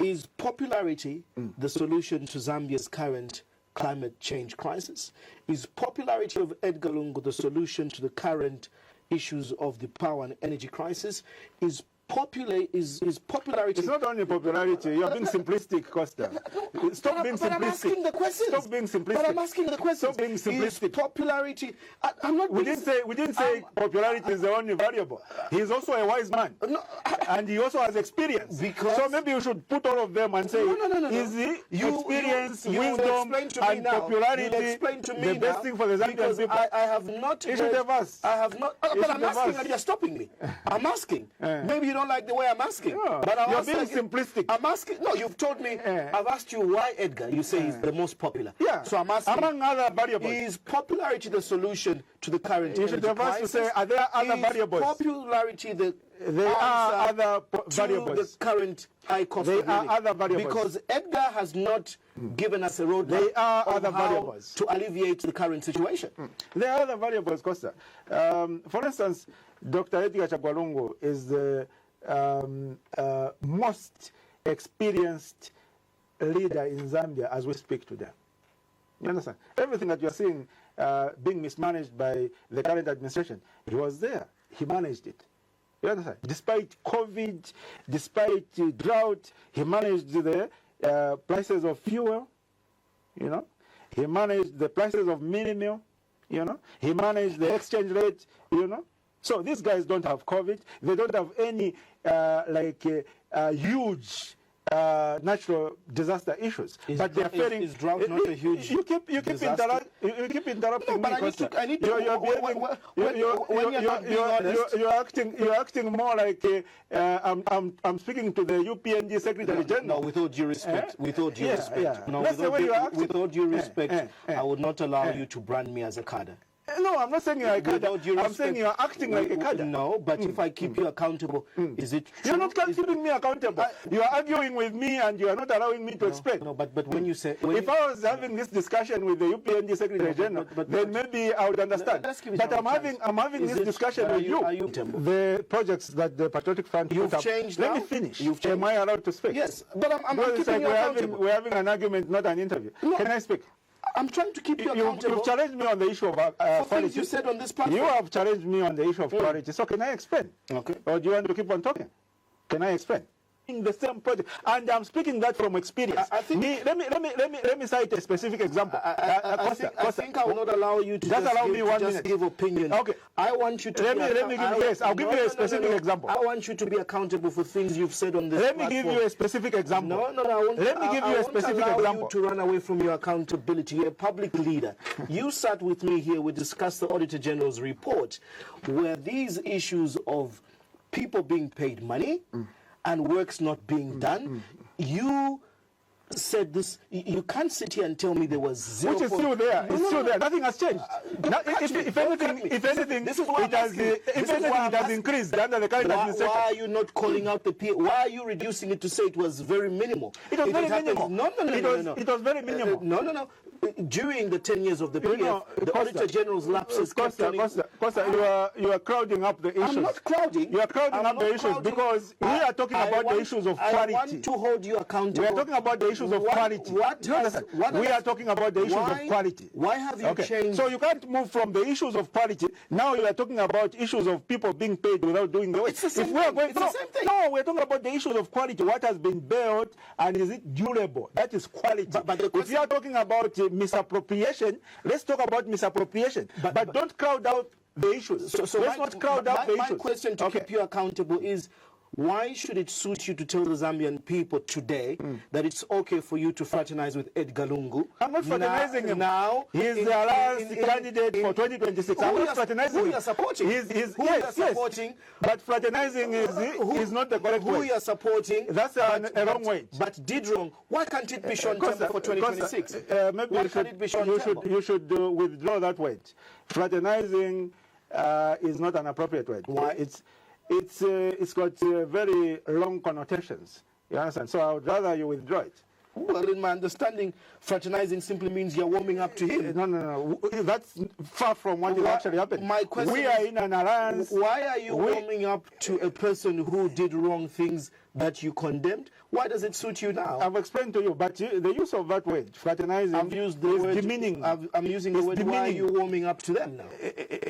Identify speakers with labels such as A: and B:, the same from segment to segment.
A: Is popularity the solution to Zambia's current climate change crisis? Is popularity of Edgar Lungu the solution to the current issues of the power and energy crisis? Is popularity...
B: It's not only popularity. You're being simplistic, Costa. Stop being simplistic.
A: But I'm asking the questions.
B: Stop being simplistic.
A: But I'm asking the questions.
B: Stop being simplistic.
A: Is popularity... I'm not...
B: We didn't say popularity is the only variable. He's also a wise man.
A: No,
B: and he also has experience. So maybe you should put all of them and say, is the experience, wisdom, and popularity the best thing for the Zambian people?
A: I have not...
B: You should have asked.
A: I have not... But I'm asking and you're stopping me. I'm asking. Maybe you don't like the way I'm asking.
B: Yeah.
A: But
B: you're being simplistic.
A: I'm asking... No, you've told me... I've asked you why Edgar. You say he's the most popular.
B: Yeah.
A: So I'm asking...
B: Among other variables.
A: Is popularity the solution to the current
B: You should have asked to say, are there other variables?
A: Is popularity the...
B: There are other variables.
A: To the current high cost of living.
B: There are other variables.
A: Because Edgar has not given us a roadmap.
B: There are other variables
A: to alleviate the current situation.
B: There are other variables, Costa. For instance, Dr. Edgar Chagwalungu is the most experienced leader in Zambia as we speak today. You understand? Everything that you're seeing being mismanaged by the current administration, he was there. He managed it. You understand? Despite COVID, despite drought, he managed the prices of fuel, you know. He managed the prices of mini meal, you know. He managed the exchange rate, you know. So these guys don't have COVID. They don't have any huge natural disaster issues.
A: But they are faring. Is drought not a huge?
B: You keep interrupting me.
A: But I need to.
B: You're acting more like I'm speaking to the UPNG Secretary General.
A: No, with all due respect. With all due respect. No, with all due respect, I would not allow you to brand me as a cadre.
B: No, I'm not saying you're a cadre. I'm saying you're acting like a cadre.
A: No, but if I keep you accountable, is it true?
B: You're not keeping me accountable. You are arguing with me and you are not allowing me to explain.
A: No, but when you say...
B: If I was having this discussion with the UPNG Secretary General, then maybe I would understand. But I'm having this discussion with you. The projects that the Patriotic Front put up.
A: Changed
B: Let me finish. Am I allowed to speak?
A: Yes, but I'm keeping you accountable.
B: We're having an argument, not an interview. Can I speak?
A: I'm trying to keep you accountable.
B: You've challenged me on the issue of quality.
A: You said on this platform.
B: You have challenged me on the issue of quality. So can I explain?
A: Okay.
B: Or do you want to keep on talking? Can I explain? In the same project, and I'm speaking that from experience. Let me cite a specific example.
A: I think I will not allow you to just give opinion.
B: Okay.
A: I want you to.
B: Let me give you. Yes, I'll give you a specific example.
A: I want you to be accountable for things you've said on this.
B: Let me give you a specific example.
A: No, I won't.
B: Let me give you a specific example.
A: You to run away from your accountability. You're a public leader. You sat with me here. We discussed the Auditor General's report, where these issues of people being paid money and work's not being done. You said this. You can't sit here and tell me there was 0.
B: Which is still there. It's still there. Nothing has changed. If anything, it has increased under the current administration.
A: Why are you not calling out the peer? Why are you reducing it to say it was very minimal?
B: It was very minimal.
A: No.
B: It was very minimal.
A: No. During the 10 years of the PF, the Auditor General's lapses
B: Costa, you are crowding up the issues.
A: I'm not crowding.
B: You are crowding up the issues because we are talking about the issues of quality.
A: I want to hold you accountable.
B: We are talking about the issues of quality. We are talking about the issues of quality.
A: Why have you changed?
B: So you can't move from the issues of quality. Now you are talking about issues of people being paid without doing the work.
A: It's the same thing.
B: No, we're talking about the issues of quality. What has been built and is it durable? That is quality. But if you are talking about misappropriation, let's talk about misappropriation. But don't crowd out the issues. So let's not crowd out the issues.
A: My question to keep you accountable is, why should it suit you to tell the Zambian people today that it's okay for you to fraternize with Edgar Lungu?
B: I'm not fraternizing him.
A: Now,
B: he's the last candidate for 2026. I'm not fraternizing him.
A: Who you are supporting?
B: Yes. But fraternizing is not the correct way.
A: Who you are supporting?
B: That's a wrong way.
A: But did wrong. Why can't it be Sean Temple for 2026?
B: Maybe you should withdraw that word. Fraternizing is not an appropriate word.
A: Why?
B: It's got very long connotations. You understand? So I would rather you withdraw it.
A: Well, in my understanding, fraternizing simply means you're warming up to him.
B: No. That's far from what is actually happening.
A: My question
B: we are in an alliance.
A: Why are you warming up to a person who did wrong things that you condemned? Why does it suit you now?
B: I've explained to you, but the use of that word, fraternizing,
A: I've used the word
B: demeaning.
A: I'm using the word.
B: Demeaning.
A: Why are you warming up to them now?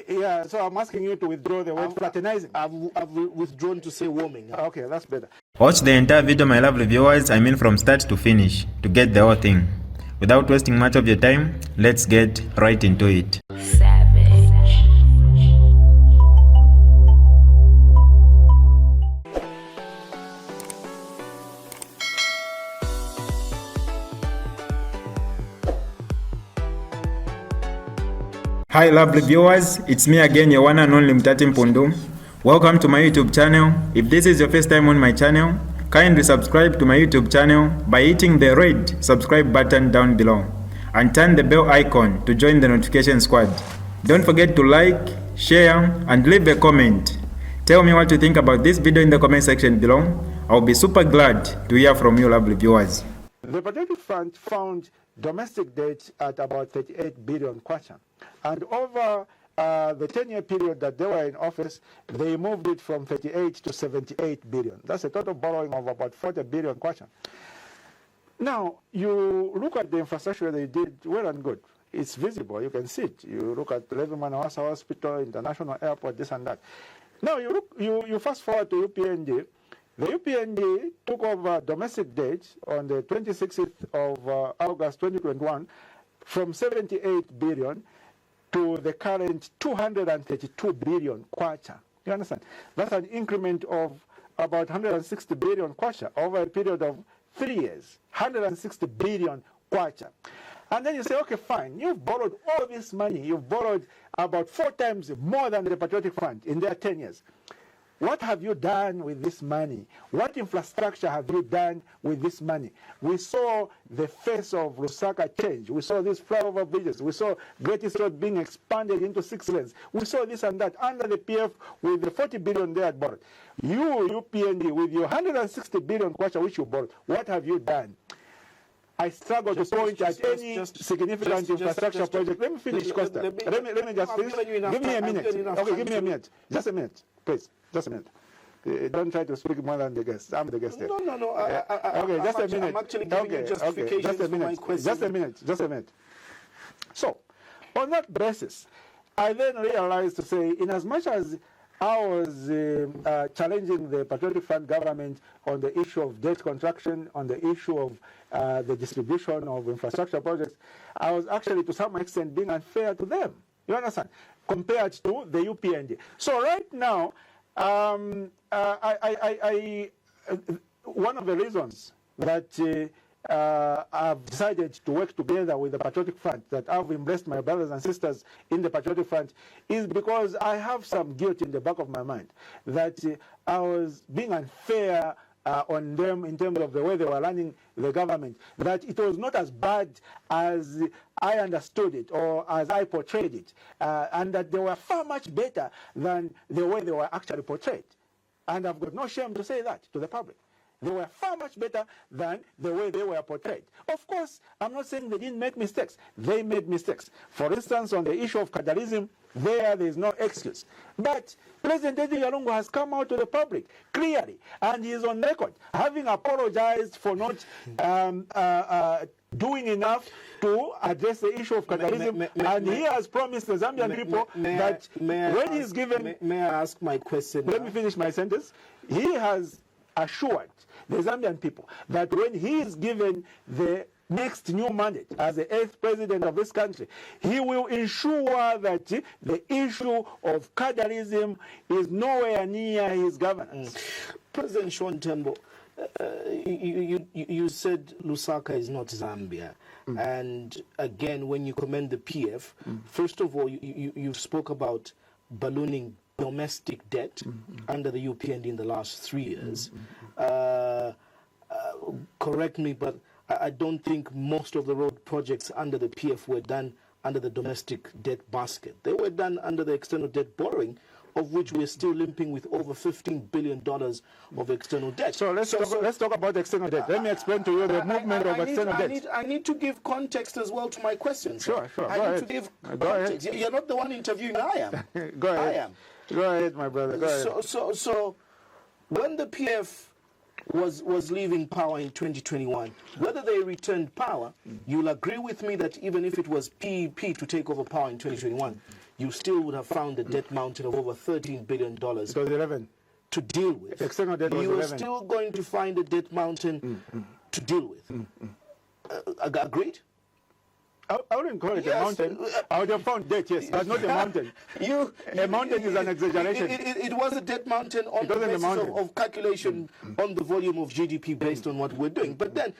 B: Yeah, so I'm asking you to withdraw the word fraternizing.
A: I've withdrawn to say warming.
B: Okay, that's better.
C: Watch the entire video, my lovely viewers, from start to finish, to get the whole thing. Without wasting much of your time, let's get right into it. Hi lovely viewers, it's me again, your one and only Mutati Mpundu. Welcome to my YouTube channel. If this is your first time on my channel, kindly subscribe to my YouTube channel by hitting the red subscribe button down below and turn the bell icon to join the notification squad. Don't forget to like, share and leave a comment. Tell me what you think about this video in the comment section below. I'll be super glad to hear from you lovely viewers.
B: The Patriotic Front found domestic debt at about 38 billion kwacha. And over the 10-year period that they were in office, they moved it from 38 to 78 billion. That's a total borrowing of about 40 billion kwacha. Now, you look at the infrastructure they did, well and good. It's visible, you can see it. You look at Levi Manawasa Hospital, International Airport, this and that. Now, you fast forward to UPND. The UPND took over domestic debt on the 26th of August 2021 from 78 billion to the current 232 billion kwacha. You understand? That's an increment of about 160 billion kwacha over a period of 3 years. 160 billion kwacha. And then you say, okay, fine, you've borrowed all this money. You've borrowed about 4 times more than the Patriotic Front in their 10 years. What have you done with this money? What infrastructure have you done with this money? We saw the face of Lusaka change. We saw these flyover bridges. We saw Great East Road being expanded into 6 lanes. We saw this and that under the PF with the 40 billion they had borrowed. You, UPND, with your 160 billion kwacha which you borrowed, what have you done? I struggle to point at any significant infrastructure project. Let me finish, Costa. Let me just finish. Give me a minute. Okay, give me a minute. Just a minute, please. Just a minute. Don't try to speak more than the guest. I'm the guest here.
A: No.
B: Okay, just a minute.
A: I'm actually giving you justification
B: just a minute.
A: for my question.
B: Just a minute. So, on that basis, I then realized to say, in as much as I was challenging the Patriotic Front government on the issue of debt contraction, on the issue of the distribution of infrastructure projects, I was actually to some extent being unfair to them. You understand? Compared to the UPND. So right now, one of the reasons that I've decided to work together with the Patriotic Front, that I've embraced my brothers and sisters in the Patriotic Front, is because I have some guilt in the back of my mind that I was being unfair on them in terms of the way they were running the government, that it was not as bad as I understood it or as I portrayed it, and that they were far much better than the way they were actually portrayed. And I've got no shame to say that to the public. They were far much better than the way they were portrayed. Of course, I'm not saying they didn't make mistakes. They made mistakes. For instance, on the issue of cadreism, there is no excuse. But President Eddy Lungu has come out to the public clearly, and he is on record, having apologized for not doing enough to address the issue of cadreism, and he has promised the Zambian people that when he's given...
A: May I ask my question?
B: Let me finish my sentence. He has assured the Zambian people that when he is given the next new mandate as the 8th president of this country, he will ensure that the issue of cadreism is nowhere near his governance.
A: President Sean Tembo, you said Lusaka is not Zambia. And again, when you commend the PF, first of all, you spoke about ballooning domestic debt under the UPND in the last 3 years. Correct me, but I don't think most of the road projects under the PF were done under the domestic debt basket. They were done under the external debt borrowing of which we're still limping with over $15 billion of external debt.
B: So let's talk about external debt. Let me explain to you the movement of external debt.
A: I need to give context as well to my questions.
B: Sure.
A: I need to give context. You're not the one interviewing, I am.
B: Go ahead.
A: I am.
B: Go ahead, my brother. Go ahead.
A: So when the PF was leaving power in 2021, whether they returned power, you'll agree with me that even if it was PEP to take over power in 2021, you still would have found a debt mountain of over $13 billion.
B: It was 11.
A: To deal with.
B: External debt was 11.
A: You are still going to find a debt mountain to deal with. Agreed?
B: I wouldn't call it a mountain. I would have found debt, yes, but not a mountain. A mountain is an exaggeration.
A: It was a debt mountain on the basis of calculation on the volume of GDP based on what we're doing. But then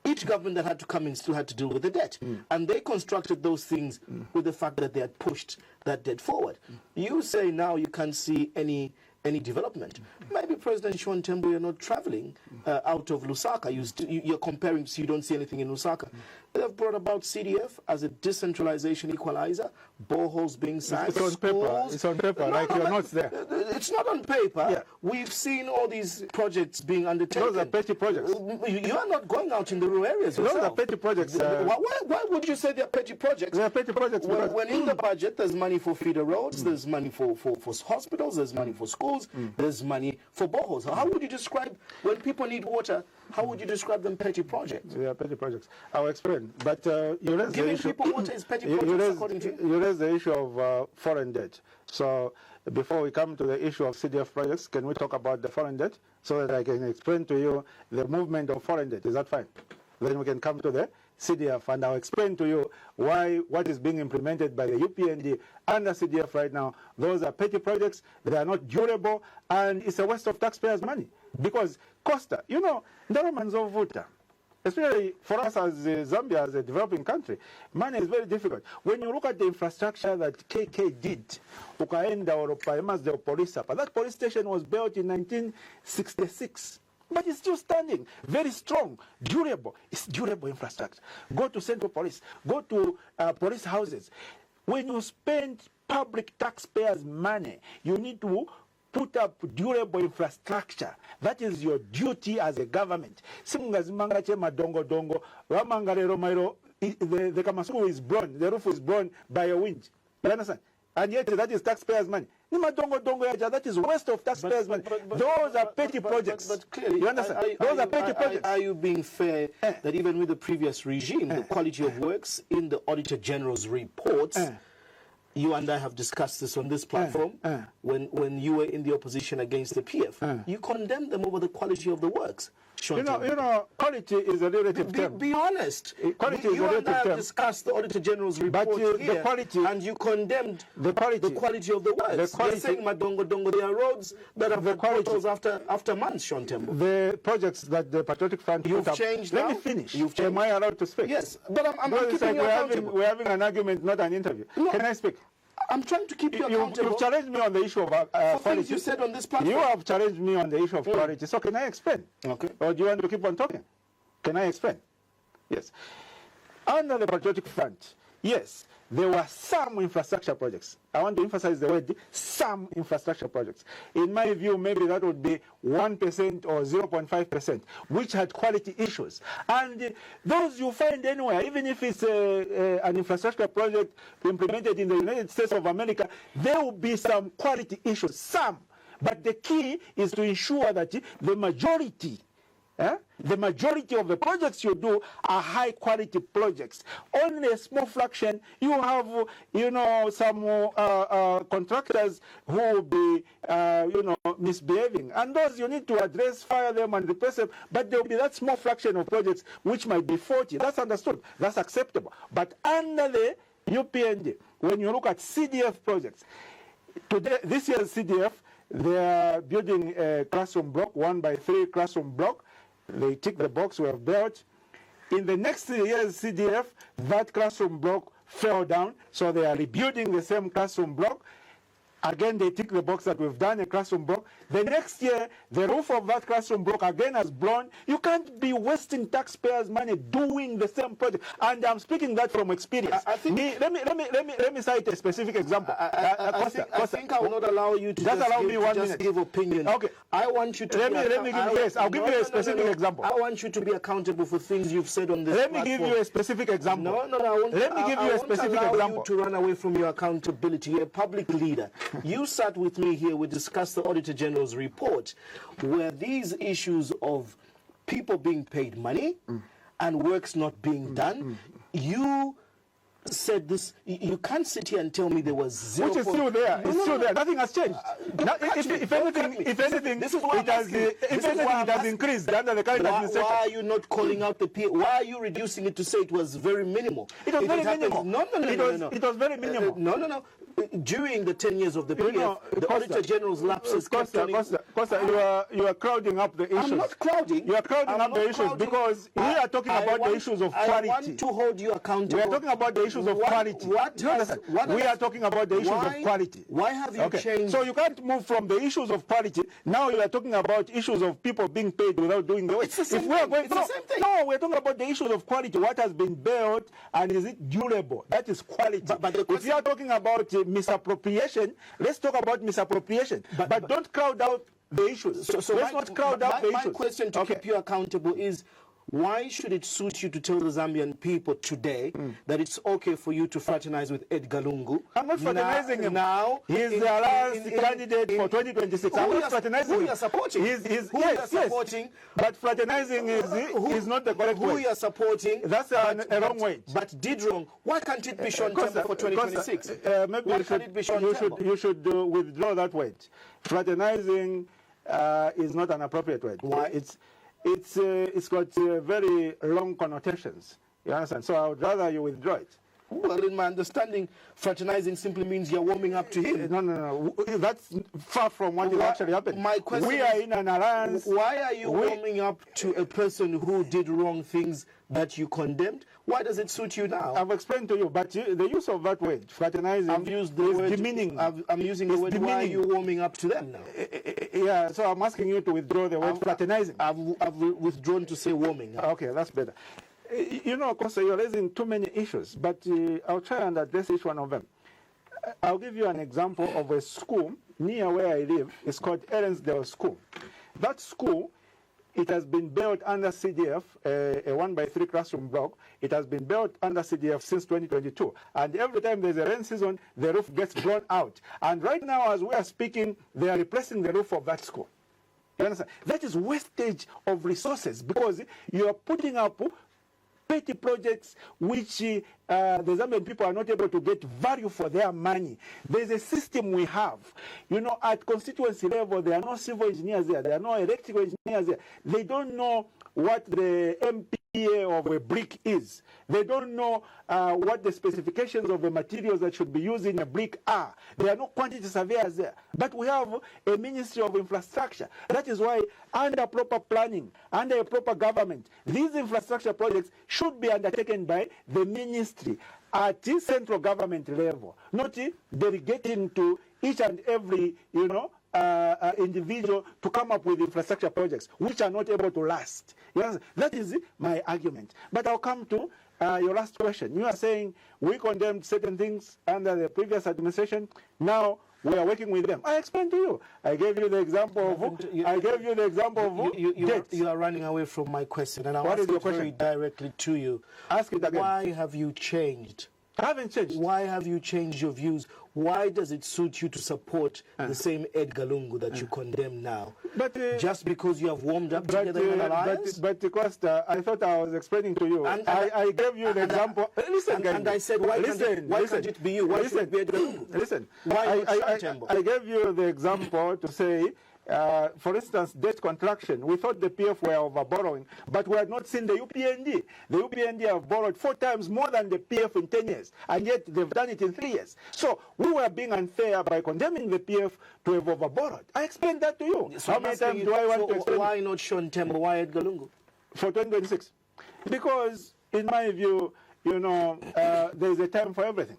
A: each government that had to come in still had to deal with the debt. And they constructed those things with the fact that they had pushed that debt forward. You say now you can't see any development. Maybe President Sean Tembo, you're not traveling out of Lusaka. You're comparing, so you don't see anything in Lusaka. They've brought about CDF as a decentralization equalizer, boreholes being signed.
B: It's on paper. It's on paper, like you're not there.
A: It's not on paper.
B: Yeah.
A: We've seen all these projects being undertaken.
B: Those are petty projects.
A: You are not going out in the rural areas yourself.
B: Those are petty projects.
A: Why would you say they're petty projects?
B: They are petty projects.
A: When in the budget, there's money for feeder roads, there's money for hospitals, there's money for schools, there's money for boreholes. How would you describe, when people need water, how would you describe them petty projects?
B: They are petty projects. I'll explain. But you raised
A: Giving
B: the issue.
A: people water is petty projects, according to you?
B: You raised the issue of foreign debt. So before we come to the issue of CDF projects, can we talk about the foreign debt so that I can explain to you the movement of foreign debt? Is that fine? Then we can come to the CDF, and I'll explain to you why what is being implemented by the UPND under CDF right now. Those are petty projects, they are not durable, and it's a waste of taxpayers' money. Because Costa, you know, Ndaromanzovuta, especially for us as Zambia, as a developing country, money is very difficult. When you look at the infrastructure that KK did, Ukaenda or Paimas de Police, that police station was built in 1966. But it's still standing, very strong, durable. It's durable infrastructure. Go to Central Police, go to police houses. When you spend public taxpayers' money, you need to put up durable infrastructure. That is your duty as a government. Simungazimanga chema dongo dongo, ramangarero mairo, the Kamasuru is blown, the roof is blown by a wind. You understand? And yet that is taxpayers' money. That is waste of taxpayers' money. Those are petty projects.
A: But clearly,
B: you understand? Those are petty projects.
A: Are you being fair that even with the previous regime, the quality of works in the Auditor General's reports, you and I have discussed this on this platform, when you were in the opposition against the PF, you condemned them over the quality of the works. You
B: know, quality is a relative term.
A: Be honest.
B: Quality is a relative term.
A: You and I have discussed the Auditor General's report here,
B: the quality,
A: and you condemned
B: the quality
A: of the works. They're saying Madongo Dongo, there are roads that have had potholes after months, Sean Tembo.
B: The projects that the Patriotic Front
A: You've
B: put up.
A: changed
B: Let
A: now?
B: me finish.
A: You've changed.
B: Am I allowed to speak?
A: Yes, but I'm
B: Because
A: keeping you accountable.
B: We're having an argument, not an interview.
A: No.
B: Can I speak?
A: I'm trying to keep you accountable.
B: You've challenged me on the issue of quality.
A: Things you said on this platform.
B: You have challenged me on the issue of quality. So can I explain?
A: Okay.
B: Or do you want to keep on talking? Can I explain? Yes. Under the Patriotic Front, yes, there were some infrastructure projects. I want to emphasize the word some infrastructure projects. In my view, maybe that would be 1% or 0.5%, which had quality issues. And those you find anywhere, even if it's an infrastructure project implemented in the United States of America, there will be some quality issues, some. But the key is to ensure that the majority of the projects you do are high quality projects. Only a small fraction, you have, some contractors who will be, misbehaving. And those you need to address, fire them and replace them. But there will be that small fraction of projects which might be faulty. That's understood. That's acceptable. But under the UPND, when you look at CDF projects, today, this year's CDF, they are building a classroom block, 1x3 classroom block. They tick the box we have built. In the next year's CDF, that classroom block fell down, so they are rebuilding the same classroom block. Again, they tick the box that we've done a classroom block. The next year, the roof of that classroom block again has blown. You can't be wasting taxpayers' money doing the same project. And I'm speaking that from experience.
A: I think,
B: let me cite a specific example.
A: I think I will not allow you to just give opinion.
B: Okay.
A: I want you to
B: let me give you this. I'll give you a specific example.
A: I want you to be accountable for things you've said on this platform.
B: Let me give you a specific example.
A: Let me
B: give you a specific example.
A: You to run away from your accountability. You're a public leader. You sat with me here. We discussed the Auditor General's report, where these issues of people being paid money and works not being done. You said this. You can't sit here and tell me there was 0.
B: Which is still there. It's still there. Nothing has changed. If anything, it has increased under the current administration.
A: Why are you not calling out the peer? Why are you reducing it to say it was very minimal?
B: It was very minimal.
A: No.
B: It was very minimal.
A: No. During the 10 years of the PF, the Auditor General's lapses
B: Costa, you are crowding up the issues.
A: I'm not crowding.
B: You are crowding up the issues because we are talking about the issues of quality.
A: I want to hold you accountable.
B: We are talking about the issues of quality. We are talking about the issues of quality.
A: Why have you changed?
B: So you can't move from the issues of quality. Now you are talking about issues of people being paid without doing the work.
A: It's the same thing.
B: No, we're talking about the issues of quality. What has been built and is it durable? That is quality. But if you are talking about misappropriation, let's talk about misappropriation. But don't crowd out the issues. So let's not crowd out the issues.
A: My question to keep you accountable is, why should it suit you to tell the Zambian people today that it's okay for you to fraternize with Edgar Lungu?
B: I'm not fraternizing him. Now, he's the alliance candidate for 2026. I'm not fraternizing him.
A: Who you are supporting?
B: Yes. But fraternizing is not the correct word.
A: Who you are supporting?
B: That's a wrong word.
A: But did wrong. Why can't it be Sean Temple for 2026?
B: Maybe you should withdraw that word. Fraternizing is not an appropriate word.
A: Why?
B: It's got very long connotations. You understand? So I would rather you withdraw it.
A: Well, in my understanding, fraternizing simply means you're warming up to him.
B: No. That's far from what is actually happening.
A: My question
B: we are in an alliance.
A: Why are you warming up to a person who did wrong things that you condemned? Why does it suit you now?
B: I've explained to you, but the use of that word, fraternizing,
A: I've used the word
B: demeaning.
A: I'm using the word. Why are you warming up to them now?
B: Yeah, so I'm asking you to withdraw the word fraternizing.
A: I've withdrawn to say warming.
B: Okay, that's better. You know, Costa, you're raising too many issues, but I'll try and address each one of them. I'll give you an example of a school near where I live. It's called Erensdale School. That school, it has been built under CDF, a 1x3 classroom block. It has been built under CDF since 2022. And every time there's a rain season, the roof gets blown out. And right now, as we are speaking, they are replacing the roof of that school. You understand? That is wastage of resources because you are putting up petty projects which the Zambian people are not able to get value for their money. There's a system we have. You know, at constituency level, there are no civil engineers there. There are no electrical engineers there. They don't know what the MPA of a brick is. They don't know what the specifications of the materials that should be used in a brick are. There are no quantity surveyors there. But we have a Ministry of Infrastructure. That is why under proper planning, under a proper government, these infrastructure projects should be undertaken by the ministry at the central government level, not delegating to each and every, individual to come up with infrastructure projects which are not able to last. Yes, that is my argument. But I'll come to your last question. You are saying we condemned certain things under the previous administration. Now we are working with them. I explained to you. I gave you the example of.
A: You are running away from my question, and I'll ask it very directly to you.
B: Ask it again.
A: Why have you changed?
B: I haven't changed.
A: Why have you changed your views? Why does it suit you to support the same Edgar Lungu that you condemn now?
B: But
A: just because you have warmed up together in an alliance?
B: But Costa, I thought I was explaining to you. I gave you the example. Listen,
A: and I said, why can't it be you? Why should it be Edgar Lungu?
B: Listen.
A: Why
B: I gave you the example to say, for instance, debt contraction. We thought the PF were over borrowing, but we had not seen the UPND. The UPND have borrowed 4 times more than the PF in 10 years, and yet they've done it in 3 years. So we were being unfair by condemning the PF to have overborrowed. I explained that to you.
A: So how many times do I want to explain? Why not Sean Tembo? Why Edgar Lungu?
B: For 2026. Because, in my view, there is a time for everything.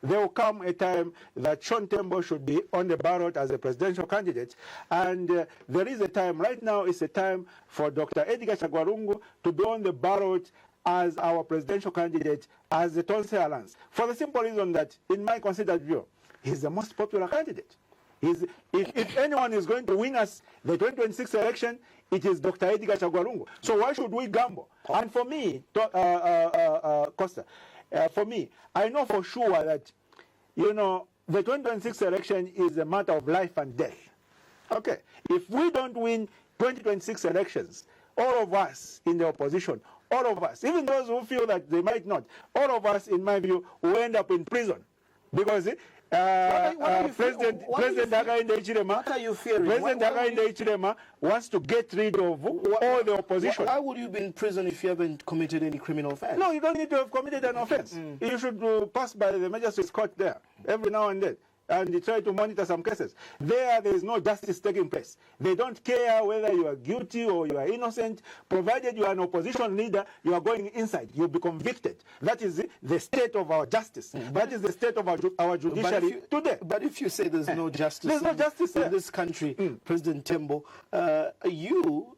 B: there will come a time that Sean Tembo should be on the ballot as a presidential candidate. And there is a time, right now it's a time for Dr. Edgar Chagwa to be on the ballot as our presidential candidate, as the Tonse Alliance. For the simple reason that, in my considered view, he's the most popular candidate. If anyone is going to win us the 2026 election, it is Dr. Edgar Chagwa. So why should we gamble? And for me, Costa, for me, I know for sure that, you know, the 2026 election is a matter of life and death. Okay, if we don't win 2026 elections, all of us in the opposition, all of us, even those who feel that they might not, all of us, in my view, will end up in prison. Because President Hakainde Hichilema wants to get rid of all the opposition.
A: Why would you be in prison if you haven't committed any criminal offense?
B: No, you don't need to have committed an offense. You should pass by the magistrate's court there every now and then and try to monitor some cases. There is no justice taking place. They don't care whether you are guilty or you are innocent. Provided you are an opposition leader, you are going inside. You'll be convicted. That is the state of our justice. That is the state of our judiciary today.
A: But if you say there's no justice,
B: there's no justice
A: in this country, President Tembo, you,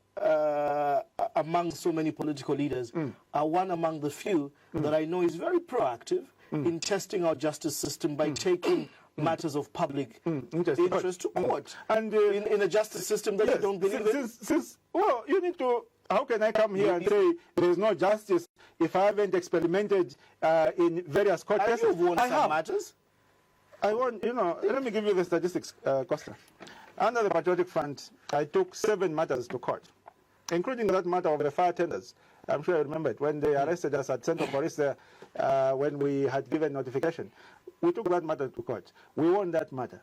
A: among so many political leaders, are one among the few that I know is very proactive in testing our justice system by taking matters of public interest to court. And in a justice system that you don't believe in?
B: Well, you need to... How can I come here and say there is no justice if I haven't experimented in various court cases?
A: You've won some matters.
B: I won, you know, let me give you the statistics, Costa. Under the Patriotic Front, I took 7 matters to court, including that matter of the fire tenders. I'm sure you remember it, when they arrested us at Central Police there, when we had given notification. We took that matter to court. We won that matter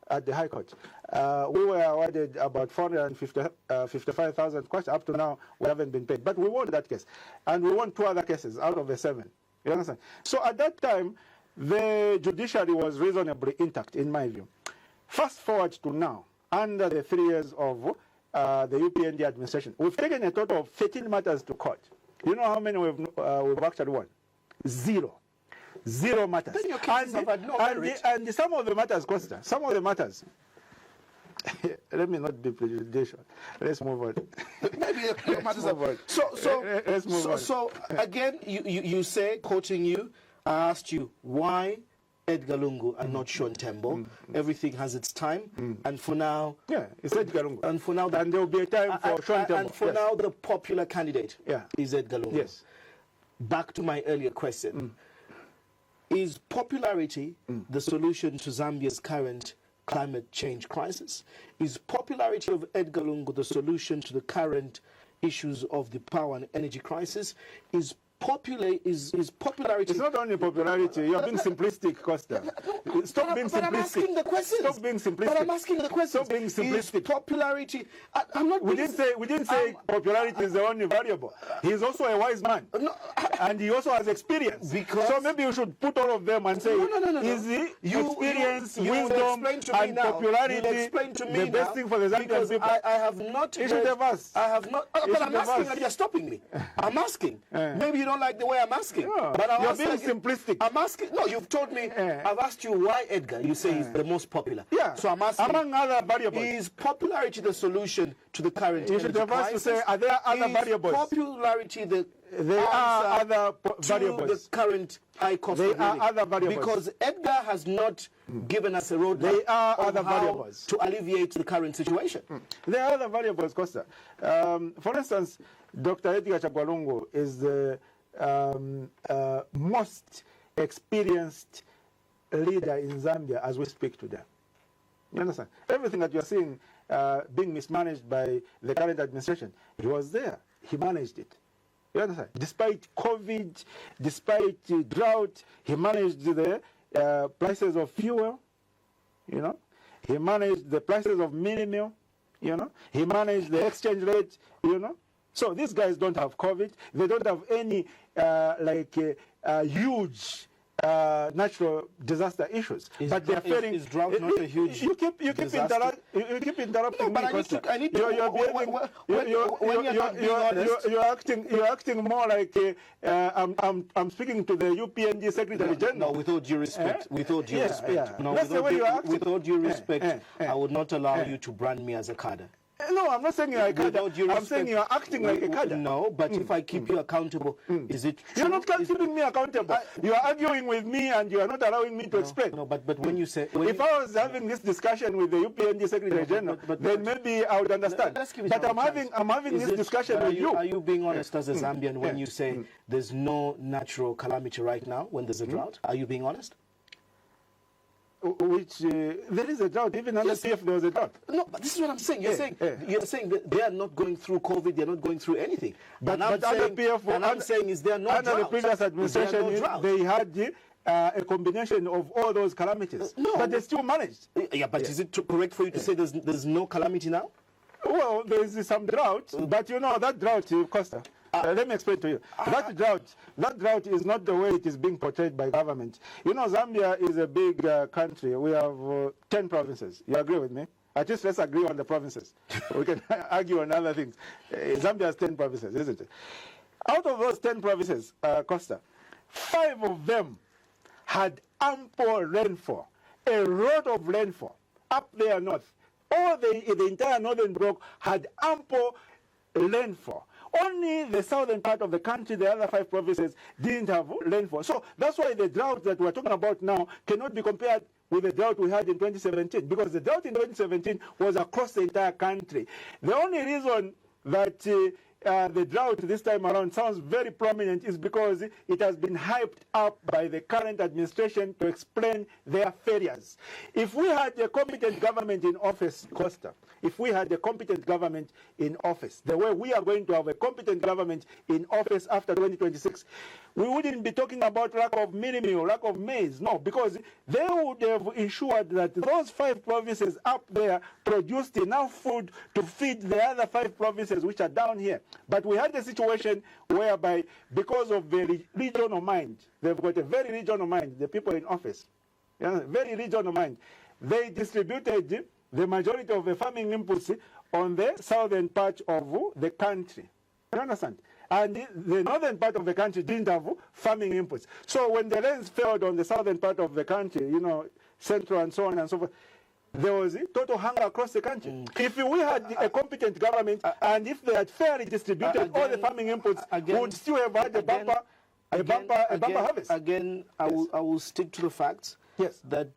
B: at the High Court. We were awarded about 455,000 cash. Up to now, we haven't been paid. But we won that case. And we won 2 other cases out of the 7. You understand? So at that time, the judiciary was reasonably intact, in my view. Fast forward to now, under the 3 years of the UPND administration, we've taken a total of 13 matters to court. You know how many we've actually won? 0. 0 matters. And some of the matters, Costa, some of the matters, let me not be prejudicial. Let's move on.
A: Maybe the matters let's move on. So again, you say, quoting you, I asked you, why Edgar Lungu and not Sean Tembo? Everything has its time, and for now...
B: Yeah, it's Edgar Lungu.
A: And for now...
B: And there will be a time for Sean Tembo.
A: And for now, the popular candidate is Edgar Lungu.
B: Yes.
A: Back to my earlier question. Is popularity the solution to Zambia's current climate change crisis? Is popularity of Edgar Lungu the solution to the current issues of the power and energy crisis? Is popularity...
B: It's not only popularity. You're being simplistic, Costa. Stop being simplistic.
A: But I'm asking the question.
B: Stop being simplistic.
A: But I'm asking the question.
B: Stop being simplistic.
A: Is popularity... I'm not...
B: We didn't say popularity is the only variable. He's also a wise man.
A: No,
B: and he also has experience. So maybe you should put all of them and say, is he experience, wisdom, and popularity the best thing for the Zambian people?
A: I have not...
B: You should have asked.
A: I have not... But I'm asking and you're stopping me. I'm asking. Maybe you don't like the way I'm asking.
B: No,
A: but
B: you're being simplistic.
A: I'm asking... No, you've told me... I've asked you why Edgar. You say he's the most popular.
B: Yeah.
A: So I'm asking...
B: Among other variables.
A: Is popularity the solution to the current
B: You should have asked to say, are there other variables?
A: Popularity the...
B: There are other variables.
A: To the current high cost of living.
B: There are other variables.
A: Because Edgar has not given us a roadmap.
B: There are other variables
A: to alleviate the current situation.
B: There are other variables, Costa. For instance, Dr. Edgar Chagwa is the most experienced leader in Zambia as we speak today. You understand? Everything that you are seeing being mismanaged by the current administration, he was there. He managed it. You understand? Despite COVID, despite drought, he managed the prices of fuel, you know. He managed the prices of mini meal, you know. He managed the exchange rate, you know. So these guys don't have COVID. They don't have any huge natural disaster issues. But they are failing.
A: Is drought not a huge
B: you keep interrupting
A: no, but
B: me.
A: I need to.
B: You're acting more like I'm speaking to the UPNG Secretary General.
A: No, with all due respect. With all due respect.
B: Yeah.
A: No,
B: That's the way you are acting.
A: with all due respect, I would not allow you to brand me as a cadre.
B: No, I'm not saying you're a cadre. I'm saying you're acting like a cadre.
A: No, but if I keep you accountable, is it true?
B: You're not keeping me accountable. You are arguing with me and you are not allowing me to explain.
A: No, but when you say...
B: if I was having this discussion with the UPNG Secretary General, then maybe I would understand. But I'm having this discussion with you.
A: Are you being honest as a Zambian when you say there's no natural calamity right now when there's a drought? Are you being honest?
B: There is a drought, even under PF there was a drought.
A: No, but this is what I'm saying. You're saying that they are not going through COVID, they're not going through anything. But I'm saying is there no
B: under
A: drought?
B: The previous administration, they had a combination of all those calamities. But they still managed.
A: Yeah, but is it correct for you to say there's no calamity now?
B: Well, there is some drought, but you know that drought, Costa. Let me explain to you. That drought is not the way it is being portrayed by government. You know, Zambia is a big country. We have 10 provinces. You agree with me? At least let's agree on the provinces. We can argue on other things. Zambia has 10 provinces, isn't it? Out of those 10 provinces, Costa, 5 of them had ample rainfall, a lot of rainfall up there north. All the entire northern block had ample rainfall. Only the southern part of the country, the other 5 provinces, didn't have rainfall. So that's why the drought that we're talking about now cannot be compared with the drought we had in 2017, because the drought in 2017 was across the entire country. The only reason that the drought this time around sounds very prominent is because it has been hyped up by the current administration to explain their failures. If we had a competent government in office, Costa, if we had a competent government in office, the way we are going to have a competent government in office after 2026, we wouldn't be talking about lack of mini-meal, lack of maize, no, because they would have ensured that those 5 provinces up there produced enough food to feed the other 5 provinces which are down here. But we had a situation whereby, because of the regional mind, they've got a very regional mind, the people in office, very regional mind, they distributed the majority of the farming inputs on the southern part of the country. You understand? And the northern part of the country didn't have farming inputs. So when the rains failed on the southern part of the country, you know, central and so on and so forth, there was total hunger across the country. If we had a competent government and if they had fairly distributed all the farming inputs, we would still have had a bumper harvest.
A: Again, I will stick to the facts.
B: Yes.
A: That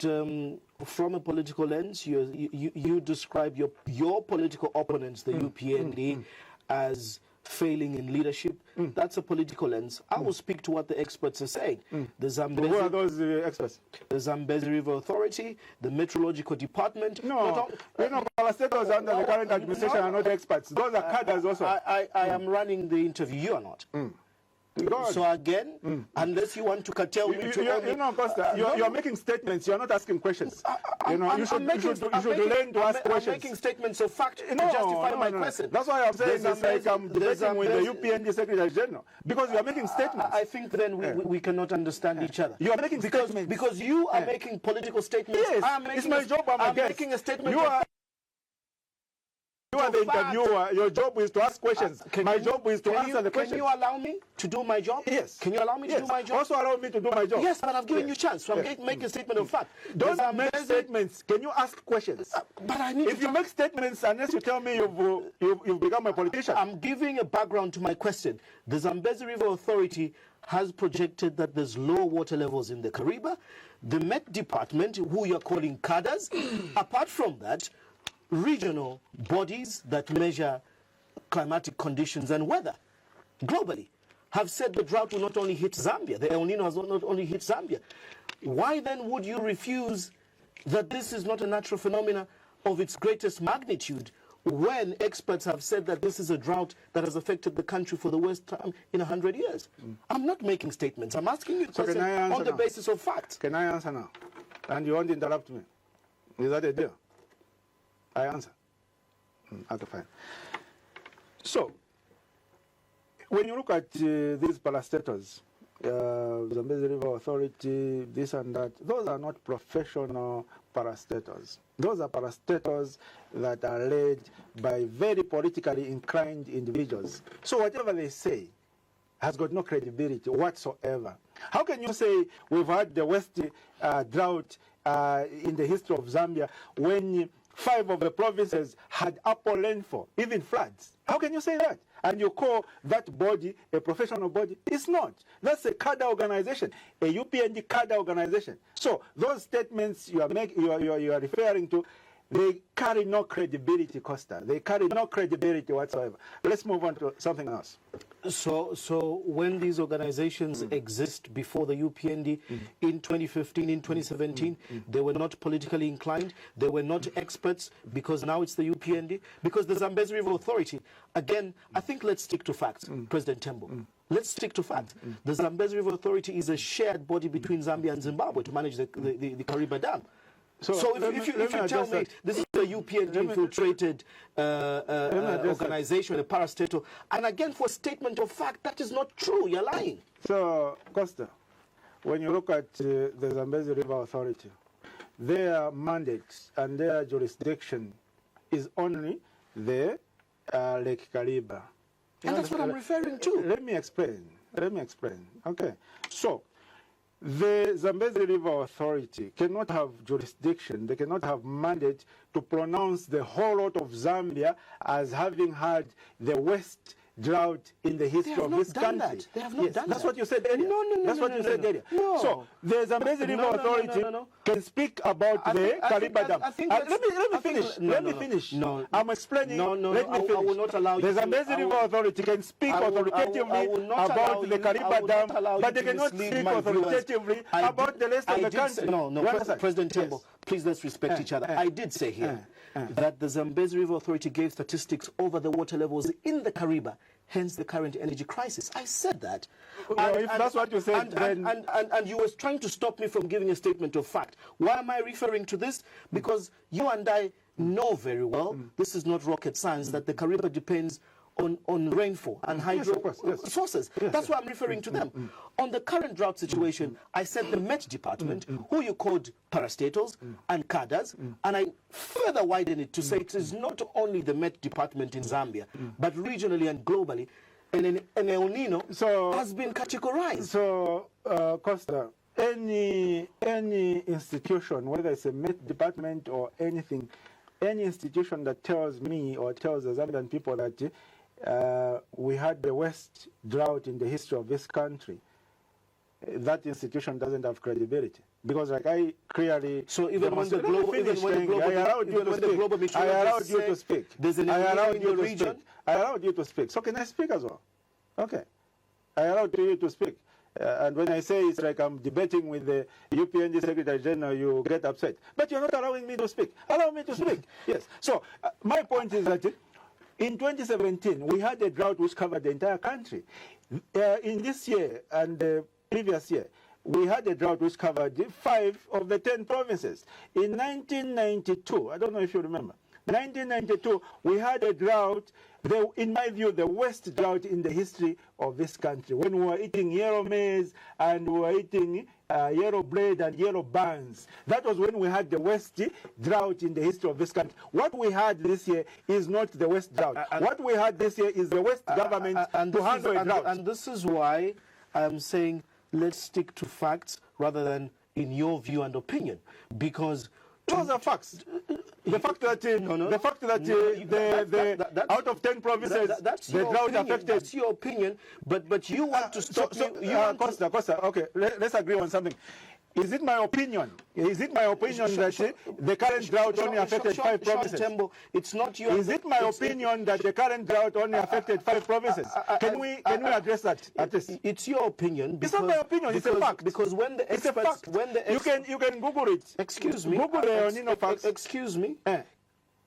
A: from a political lens, you describe your political opponents, the UPND, as failing in leadership. That's a political lens. I will speak to what the experts are saying. The Zambezi,
B: who are those experts?
A: The Zambezi River Authority, the Meteorological Department.
B: No, parastatals under the current administration are not experts. Those are cadres also.
A: I am running the interview. You are not. So again, unless you want to curtail me to
B: Costa, you're making statements. You're not asking questions. You should learn to ask questions.
A: I'm making statements of fact to justify my question.
B: That's why I'm saying this like I'm debating with the UPNG Secretary General, because you are making statements.
A: I think then we cannot understand each other.
B: You are making statements
A: because you are making political statements.
B: Yes, it's my job. I'm
A: making a statement.
B: You are the interviewer. Your job is to ask questions. My job is to answer the questions.
A: Can you allow me to do my job?
B: Yes.
A: Can you allow me to do my job?
B: Also allow me to do my job.
A: Yes, but I've given you a chance. So I'm making a statement of fact.
B: Don't make statements. Can you ask questions?
A: But I need
B: if you make statements, unless you tell me you've become a politician.
A: I'm giving a background to my question. The Zambezi River Authority has projected that there's low water levels in the Kariba. The Met Department, who you're calling cadres, apart from that, regional bodies that measure climatic conditions and weather globally have said the drought will not only hit Zambia, the El Nino has not only hit Zambia. Why then would you refuse that this is not a natural phenomenon of its greatest magnitude when experts have said that this is a drought that has affected the country for the worst time in 100 years? I'm not making statements. I'm asking you a question on the basis of facts.
B: Can I answer now? And you won't interrupt me. Is that a deal? I answer. Okay, fine. So, when you look at these parastatals, Zambezi River Authority, this and that. Those are not professional parastators. Those are parastators that are led by very politically inclined individuals. So whatever they say has got no credibility whatsoever. How can you say we've had the worst drought in the history of Zambia when 5 of the provinces had upper rainfall, even floods? How can you say that? And you call that body a professional body? It's not. That's a cadre organization, a UPND cadre organization. So those statements you are referring to, they carry no credibility, Costa. They carry no credibility whatsoever. Let's move on to something else.
A: So when these organizations exist before the UPND in 2015, in 2017, they were not politically inclined, they were not experts, because now it's the UPND, because the Zambezi River Authority, again, I think let's stick to facts, President Tembo. Let's stick to facts. The Zambezi River Authority is a shared body between Zambia and Zimbabwe to manage the Kariba Dam. So if you tell me this is a UPND infiltrated organization, a parastatal, and again for statement of fact, that is not true. You're lying.
B: So, Costa, when you look at the Zambezi River Authority, their mandate and their jurisdiction is only the Lake Kariba.
A: And that's what I'm referring to.
B: Let me explain. Okay. So, the Zambezi River Authority cannot have jurisdiction, they cannot have mandate to pronounce the whole lot of Zambia as having had the worst drought in the history of this country.
A: They have not done that.
B: That's what you said earlier.
A: No.
B: That's what you said earlier. So the Zambezi River Authority can speak about the Kariba Dam. Let me finish.
A: No.
B: I'm explaining. Let me finish.
A: I will not allow you.
B: The Zambezi River Authority can speak authoritatively about the Kariba Dam, but they cannot speak authoritatively about the rest of the country.
A: No, President Tembo, please let's respect each other. I did say here that the Zambezi River Authority gave statistics over the water levels in the Kariba, hence the current energy crisis. I said that.
B: If that's what you said, then...
A: And you were trying to stop me from giving a statement of fact. Why am I referring to this? Because you and I know very well, this is not rocket science, that the Kariba depends on rainfall and hydro sources. That's why I'm referring to them. On the current drought situation, I said the Met Department, who you called parastatals and cadres, and I further widen it to say it is not only the Met Department in Zambia, but regionally and globally, and an El Nino has been categorized.
B: So, Costa, any institution, whether it's a Met Department or anything, any institution that tells me or tells the Zambian people that we had the worst drought in the history of this country, that institution doesn't have credibility. Because like I clearly...
A: So even when the global...
B: I allowed you to speak.
A: There's an area in the region.
B: I allowed you to speak. So can I speak as well? Okay. I allowed you to speak. And when I say it's like I'm debating with the UPND Secretary General, you get upset. But you're not allowing me to speak. Allow me to speak. Yes. So my point is that in 2017, we had a drought which covered the entire country. In this year and the previous year, we had a drought which covered 5 of the 10 provinces. In 1992, I don't know if you remember, 1992, we had a drought, in my view, the worst drought in the history of this country, when we were eating yellow maize and we were eating yellow bread and yellow buns. That was when we had the worst drought in the history of this country. What we had this year is not the worst drought. What we had this year is the worst government to handle a drought.
A: And this is why I'm saying let's stick to facts rather than in your view and opinion, because
B: those are facts. The fact that out of 10 provinces, the drought affected.
A: That's your opinion, but you want to stop me.
B: Costa, okay, let's agree on something. Is it my opinion? Is it my opinion that the current drought only affected 5 provinces?
A: It's not your.
B: Is it my opinion that the current drought only affected 5 provinces? Can we address that at least?
A: It's your opinion.
B: It's not my opinion. It's a fact.
A: Because when the experts,
B: you can Google it.
A: Excuse me.
B: Google the El Nino facts.
A: Excuse me.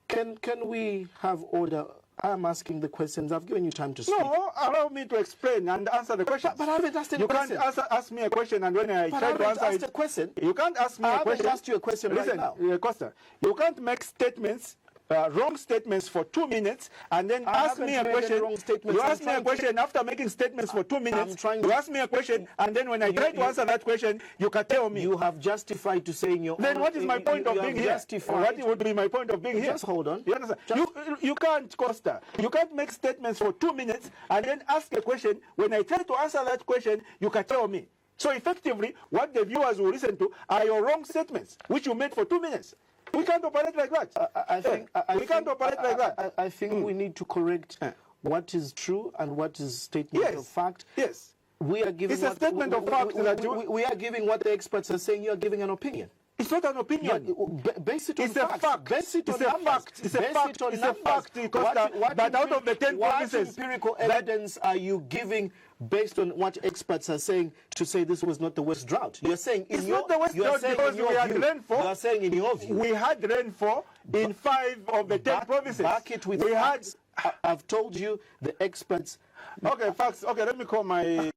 A: Can we have order? I'm asking the questions. I've given you time to speak.
B: No, allow me to explain and answer the question.
A: But I haven't asked any question.
B: You can't ask me a question and when I try to answer
A: a question.
B: You can't ask me a question.
A: I haven't asked you a question right now.
B: Costa, you can't make statements wrong statements for 2 minutes and then
A: I
B: ask me a
A: haven't made any
B: question.
A: wrong statements.
B: You
A: I'm
B: ask me a
A: trying to-
B: question after making statements for 2 minutes. You ask me a question, and then when I try to answer that question, you can tell me.
A: You have justified to saying your
B: Then
A: own-
B: what is my point of
A: you
B: being
A: have
B: here?
A: justified-
B: What would be my point of being here?
A: Just hold on.
B: You understand? You can't, Costa. You can't make statements for 2 minutes and then ask a question. When I try to answer that question, you can tell me. So effectively, what the viewers will listen to are your wrong statements, which you made for 2 minutes. We can't operate like that. We can't operate like that.
A: I think we need to correct what is true and what is statement of fact.
B: Yes.
A: We are giving
B: It's a statement of fact that
A: we are giving what the experts are saying. You are giving an opinion.
B: It's not an opinion.
A: Base it on
B: It's a
A: facts.
B: fact.
A: Base it on
B: It's a
A: numbers.
B: fact. It's a
A: Base
B: fact.
A: it on
B: It's a
A: numbers.
B: fact, Costa, that out of the 10
A: what
B: provinces,
A: empirical evidence are you giving based on what experts are saying to say this was not the worst drought? You're saying in
B: It's
A: your,
B: not the worst
A: you're
B: drought
A: saying
B: because
A: in your
B: we had
A: view.
B: rainfall.
A: You are saying in your view.
B: we had rainfall in 5 of the 10 provinces.
A: Back it with
B: we
A: facts. I've told you the experts.
B: Okay, facts. Okay, let me call my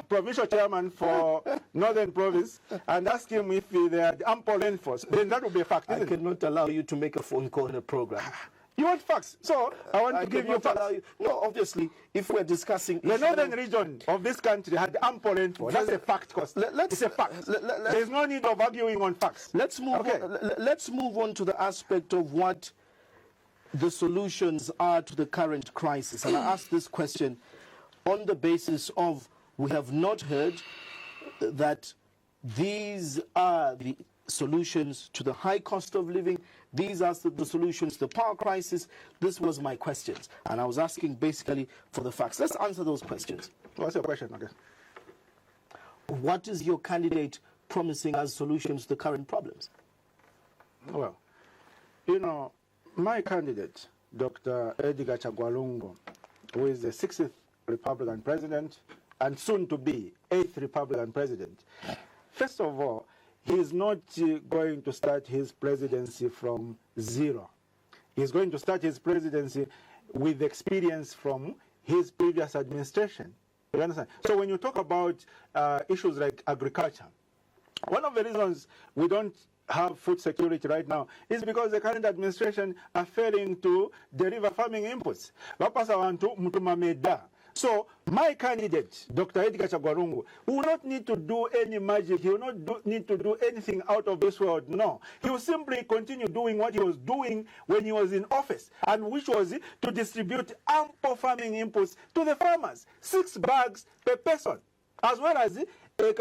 B: provincial chairman for Northern Province and ask him if they had ample rainfall. Then that would be a fact,
A: I
B: isn't it?
A: cannot allow you to make a phone call in a program.
B: You want facts. So I want
A: I
B: to give you
A: cannot
B: facts.
A: allow you. No, obviously, if we're discussing
B: The
A: issues-
B: northern region of this country had ample rainfall. That's a fact, Costa. It's a fact. There's no need of arguing on facts.
A: Let's move.
B: Okay.
A: Let's move on to the aspect of what the solutions are to the current crisis. And I ask this question on the basis of we have not heard that these are the solutions to the high cost of living. These are the solutions to the power crisis. This was my questions, and I was asking basically for the facts. Let's answer those questions.
B: What's your question? Okay.
A: What is your candidate promising as solutions to the current problems?
B: Well, you know, my candidate, Dr. Edgar Chagwalungo, who is the 6th Republican president and soon to be 8th Republican president, first of all, he is not going to start his presidency from zero. He's going to start his presidency with experience from his previous administration. You understand? So when you talk about issues like agriculture, one of the reasons we don't have food security right now is because the current administration are failing to deliver farming inputs. So my candidate, Dr. Edgar Chagwarungu, will not need to do any magic. He will not need to do anything out of this world. No. He will simply continue doing what he was doing when he was in office, and which was to distribute ample farming inputs to the farmers, 6 bags per person, as well as 10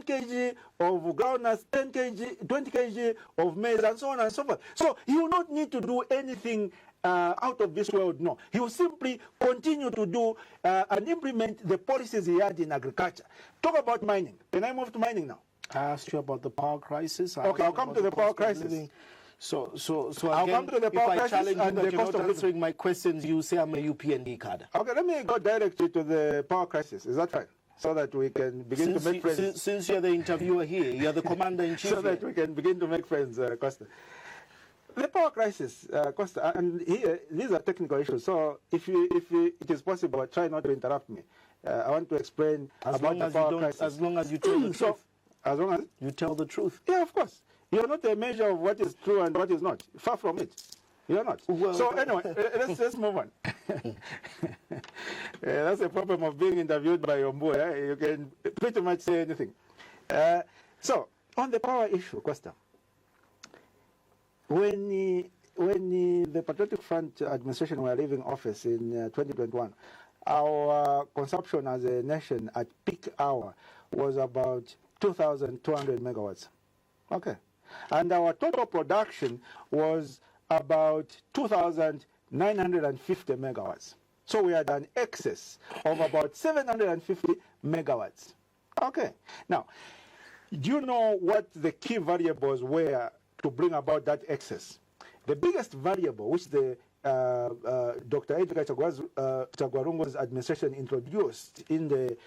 B: kg of groundnuts, 10 kg, 20 kg of maize, and so on and so forth. So he will not need to do anything out of this world, no. He will simply continue to do and implement the policies he had in agriculture. Talk about mining. Can I move to mining now?
A: I asked you about the power crisis.
B: Okay, I'll come to the power crisis.
A: So
B: I'll
A: again,
B: come to the
A: if
B: power
A: I
B: crisis
A: challenge you
B: and
A: that
B: the
A: you're
B: cost
A: not
B: of living.
A: answering my questions, you say I'm a UPND cadre.
B: Okay, let me go directly to the power crisis. Is that fine? So that we can begin to make friends.
A: Since you're the interviewer here, you're the commander-in-chief.
B: So that we can begin to make friends, Costa. The power crisis, Costa, and here, these are technical issues. So if it is possible, try not to interrupt me. I want to explain about the power crisis.
A: As long as you tell the truth.
B: As long as
A: you tell the truth.
B: Yeah, of course. You're not a measure of what is true and what is not. Far from it. You're not.
A: Well,
B: so anyway, let's move on. That's the problem of being interviewed by Ombu. You can pretty much say anything. So on the power issue, Costa, when the Patriotic Front administration were leaving office in 2021, our consumption as a nation at peak hour was about 2,200 megawatts. Okay. And our total production was about 2,950 megawatts. So we had an excess of about 750 megawatts. Okay. Now, do you know what the key variables were to bring about that excess? The biggest variable, which the Dr. Edgar Chagwarungo's administration introduced in the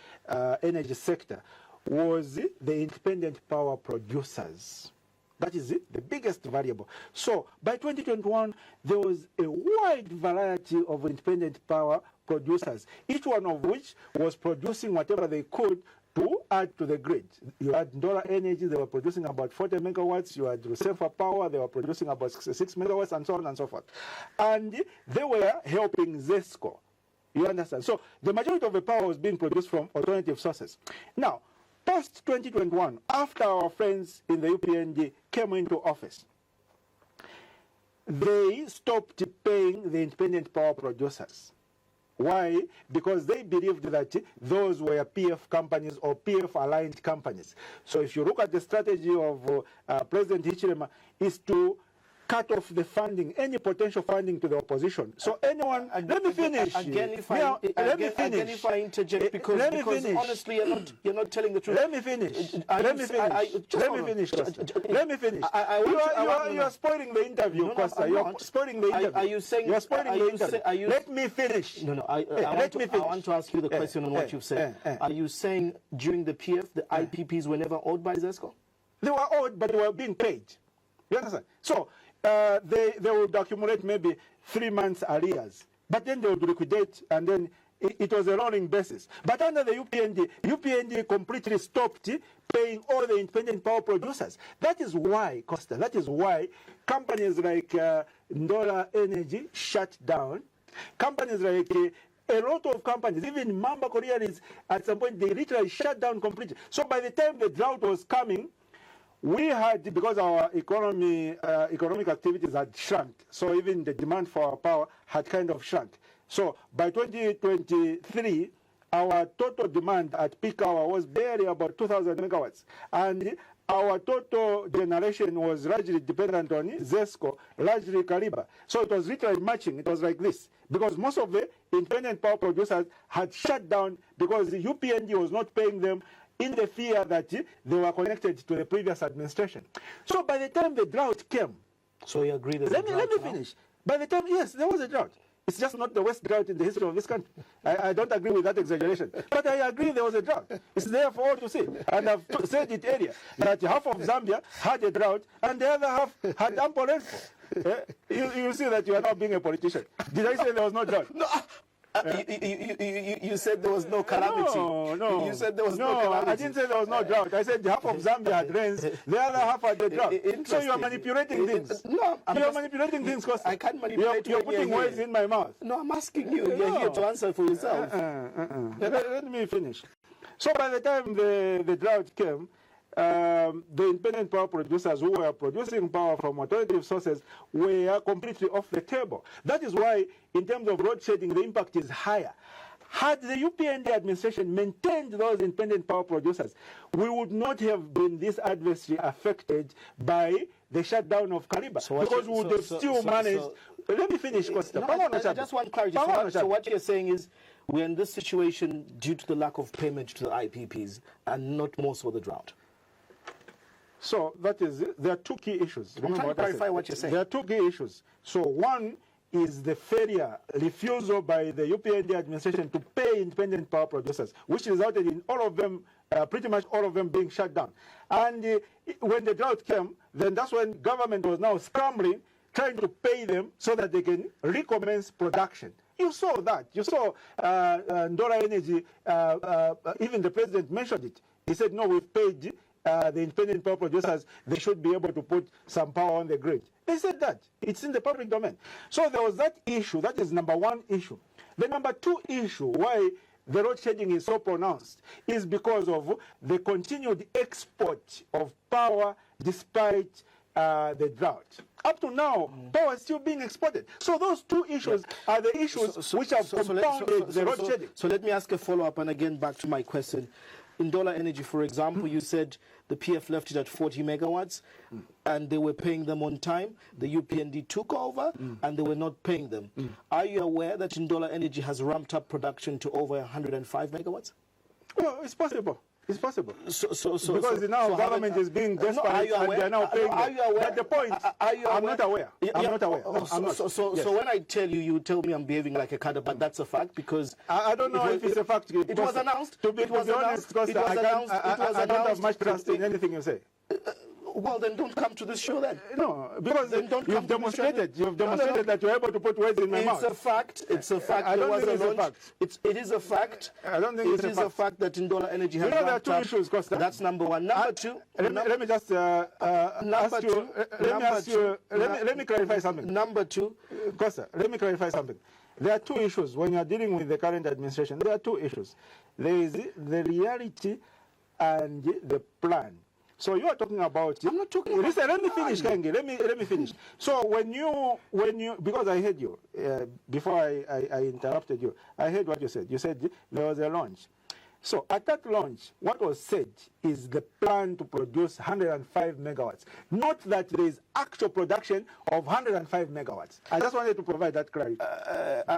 B: energy sector, was the independent power producers. That is it, the biggest variable. So by 2021, there was a wide variety of independent power producers, each one of which was producing whatever they could to add to the grid. You had Ndola Energy, they were producing about 40 megawatts. You had Rusefa Power, they were producing about 66 megawatts, and so on and so forth. And they were helping ZESCO. You understand? So the majority of the power was being produced from alternative sources. Now, post 2021, after our friends in the UPND came into office, they stopped paying the independent power producers. Why? Because they believed that those were PF companies or PF-aligned companies. So if you look at the strategy of President Hichilema, is to cut off the funding, any potential funding to the opposition. So anyone, let me finish.
A: Again, if I interject, because honestly, you're not telling the truth.
B: Let me finish. Let me finish. Let me finish. You are spoiling the interview, Costa. You are spoiling the interview.
A: Are you saying?
B: You are spoiling the interview. Let me finish.
A: No. I want to ask you the question on what you've said. Are you saying during the PF, the IPPs were never owed by ZESCO?
B: They were owed, but they were being paid. You understand? So they would accumulate maybe 3 months arrears, but then they would liquidate, and then it was a rolling basis. But under the UPND completely stopped paying all the independent power producers. That is why, Costa, that is why companies like Ndola Energy shut down. Companies like a lot of companies, even Mamba Koreans, at some point, they literally shut down completely. So by the time the drought was coming, we had, because our economic activities had shrunk, so even the demand for our power had kind of shrunk. So by 2023, our total demand at peak hour was barely about 2,000 megawatts. And our total generation was largely dependent on ZESCO, largely Kariba. So it was literally matching. It was like this. Because most of the independent power producers had shut down because the UPND was not paying them, in the fear that they were connected to the previous administration. So by the time the drought came...
A: So you agree that
B: let me finish. By the time, yes, there was a drought. It's just not the worst drought in the history of this country. I don't agree with that exaggeration. But I agree there was a drought. It's there for all to see. And I've said it earlier, that half of Zambia had a drought and the other half had ample rainfall. You see that you are not being a politician. Did I say there was no drought?
A: No. You said there was no calamity.
B: No.
A: You said there was no calamity.
B: I didn't say there was no drought. I said half of Zambia had rains, the other half had the drought. So you are manipulating things.
A: No,
B: you are manipulating things, Costa.
A: I can't manipulate.
B: You're putting words in my mouth.
A: No, I'm asking you. You're here to answer for yourself.
B: Let me finish. So by the time the drought came, the independent power producers who were producing power from alternative sources were completely off the table. That is why, in terms of load shedding, the impact is higher. Had the UPND administration maintained those independent power producers, we would not have been this adversely affected by the shutdown of Kariba, because we would have still managed. Let me finish, Costa.
A: No, I just want clarity. So what you're saying is we're in this situation due to the lack of payment to the IPPs and not more so the drought.
B: So that is, there are two key issues.
A: I'm trying to clarify what you're saying.
B: There are two key issues. So one is the refusal by the UPND administration to pay independent power producers, which resulted in all of them, pretty much all of them being shut down. And when the drought came, then that's when government was now scrambling, trying to pay them so that they can recommence production. You saw that. You saw Ndola Energy, even the president mentioned it. He said, no, we've paid the independent power producers, they should be able to put some power on the grid. They said that. It's in the public domain. So there was that issue. That is number one issue. The number two issue, why the load shedding is so pronounced, is because of the continued export of power despite the drought. Up to now, power is still being exported. So those two issues are the issues which have compounded the load shedding.
A: So let me ask a follow-up, and again, back to my question. In Ndola Energy, for example, you said the PF left it at 40 megawatts and they were paying them on time. The UPND took over and they were not paying them. Are you aware that Ndola Energy has ramped up production to over 105 megawatts?
B: Well, it's possible. It's possible.
A: Because
B: now government is being desperate and they are now paying them.
A: Are you aware?
B: But the point, I'm not aware. I'm not aware.
A: So when I tell you, you tell me I'm behaving like a cadre, but that's a fact because...
B: I don't know if it's a fact.
A: It was announced.
B: To be honest, I don't have much trust in anything you say.
A: Well, then don't come to this show then.
B: No, because
A: Then don't
B: you've
A: come to this show then.
B: demonstrated that you're able to put words in my mouth.
A: It's a fact. It's a fact.
B: I don't
A: There was
B: think it's a
A: launch.
B: fact.
A: It is a fact.
B: I don't think it's
A: It is
B: a
A: a fact that Ndola Energy has
B: You know, there are
A: ramped
B: two
A: up.
B: issues, Costa.
A: That's number one. Number two.
B: Let me just ask you. Let me clarify something.
A: Number two.
B: Costa, let me clarify something. There are two issues when you are dealing with the current administration. There are two issues. There is the reality and the plan. So you are talking about.
A: I'm not talking about.
B: Listen, let me finish, Kangi. Let me finish. So when you because I heard you before I interrupted you, I heard what you said. You said there was a launch. So at that launch, what was said is the plan to produce 105 megawatts. Not that there is actual production of 105 megawatts. I just wanted to provide that clarity.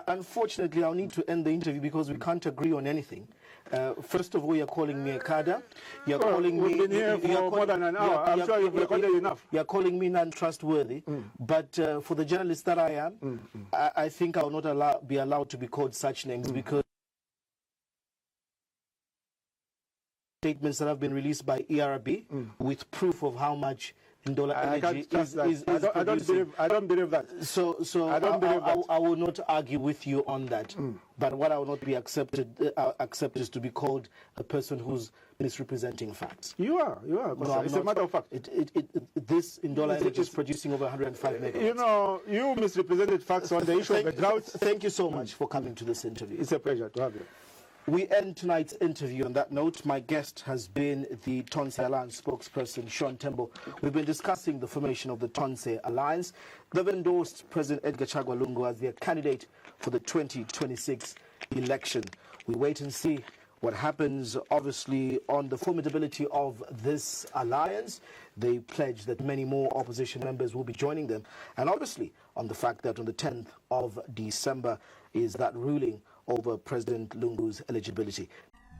A: Unfortunately, I'll need to end the interview because we can't agree on anything. First of all, you're calling me a cadre. You're calling me.
B: We've been here for more than an hour. I'm sure you've recorded enough.
A: You're calling me non-trustworthy. But for the journalist that I am, I think I will not be allowed to be called such names because statements that have been released by ERB with proof of how much Ndola Energy is
B: I don't believe that.
A: So
B: I don't believe that.
A: I will not argue with you on that. But what I will not be accept is to be called a person who's misrepresenting facts.
B: You are.
A: No,
B: it's a matter of fact.
A: This Ndola Energy is producing over 105 megawatts.
B: You know, you misrepresented facts on the issue of the drought.
A: Thank you so much for coming to this interview.
B: It's a pleasure to have you.
A: We end tonight's interview on that note. My guest has been the Tonse Alliance spokesperson, Sean Tembo. We've been discussing the formation of the Tonse Alliance. They've endorsed President Edgar Chagwa Lungu as their candidate for the 2026 election. We wait and see what happens, obviously, on the formidability of this alliance. They pledge that many more opposition members will be joining them. And obviously, on the fact that on the 10th of December is that ruling over President Lungu's eligibility.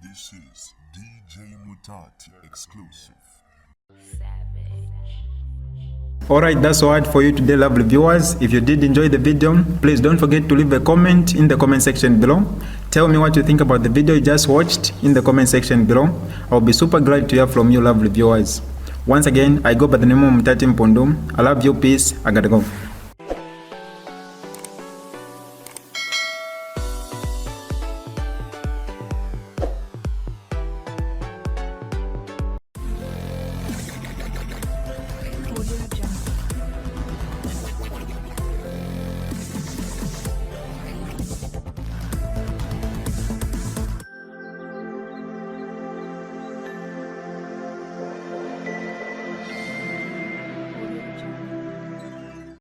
D: This is DJ Mutati exclusive.
C: Alright, that's all for you today, lovely viewers. If you did enjoy the video, please don't forget to leave a comment in the comment section below. Tell me what you think about the video you just watched in the comment section below. I'll be super glad to hear from you, lovely viewers. Once again, I go by the name of Mutati Mpundu. I love you, peace, I gotta go.